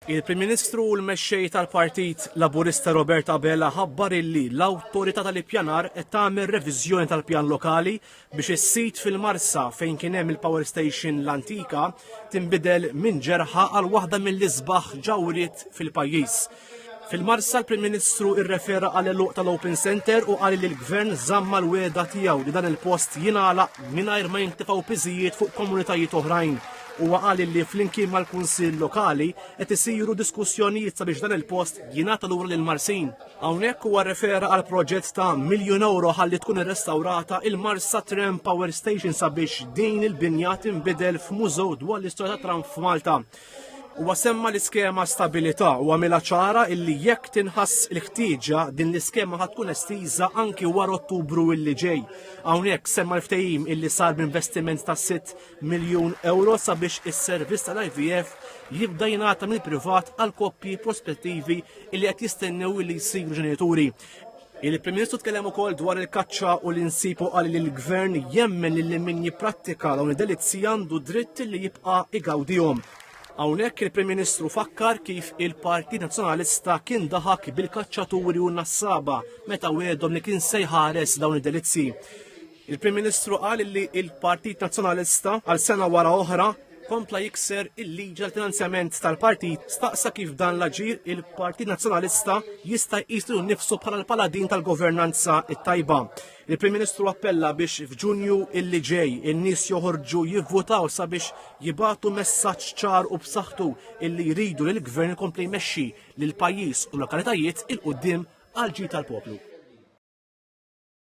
Il-Prim Ministru u l-mexxej tal-Partit Laburista Robert Abela ħabbar illi l-Awtorità tal-Ippjanar qed tagħmel reviżjoni tal-pjan lokali biex is-sit fil-Marsa fejn kien hemm il-Power Station l-antika tinbidel minn ġerħa għal waħda mill-isbaħ ġawriet fil-pajjiż. Fil-Marsa l-Prim Ministru irrefera għal eluq tal-Open Center u qal li l-Gvern żamma l-weda tiegħu li dan il-post jingħalaq mingħajr ma jinktefgħu piżijiet fuq komunitajiet oħrajn. Huwa qal li flimkien mal-Kunsill Lokali qed isiru diskussjonijiet sabiex dan il-post jingħata lura lill-Marsin. Hawnhekk huwa rrefera għal proġett ta' €1,000,000 ħalli tkun irrestawrata il-Marsa Tram Power Station sabiex din il-binja tinbidel f'mużew dwar l-istorja tat-tram f'Malta. Huwa semma l-iskema stabilità u għamilha ċara illi jekk tinħass il-ħtieġa din l-iskema ħad tkun estiża anki wara Ottubru illi ġej. Hawnhekk semma l-ftehim illi sar b'investiment ta' €6,000,000 sabiex is-servizz tal-IVF jibda jingħata mill-privat għal koppji prospettivi illi qed jistennew illi jsiru ġenituri. Il-Prim Ministru tkellem ukoll dwar il-kaċċa u l-insipu qal li l-Gvern jemmen li min jipprattika dawn id-delizzi għandu dritt li jibqa' igawdihom. Hawnhekk il-Prim Ministru fakkar kif il-Partit Nazzjonalista kien daħak bil-kaċċaturi u n-nassaba meta wedhom li kien se jħares dawn id-delizzi. Il-Prim Ministru qal li il-Partit Nazzjonalista għal sena wara oħra kompla jikser il-liġi tal-finanzjament tal-partit staqsa kif dan l-aġir il-Partit Nazzjonalista jista' jqisu nnifsu bħala l-paladin tal-governanza it-tajba. Il-Prim Ministru appella biex f'Ġunju illi ġej in-nies joħorġu jivvotaw sabiex jibagħtu messaġġ ċar u b'saħħtu illi jridu li l-Gvern ikompli jmexxi lil pajjiż u lokalitajiet il-qudiem għal ġid tal-poplu.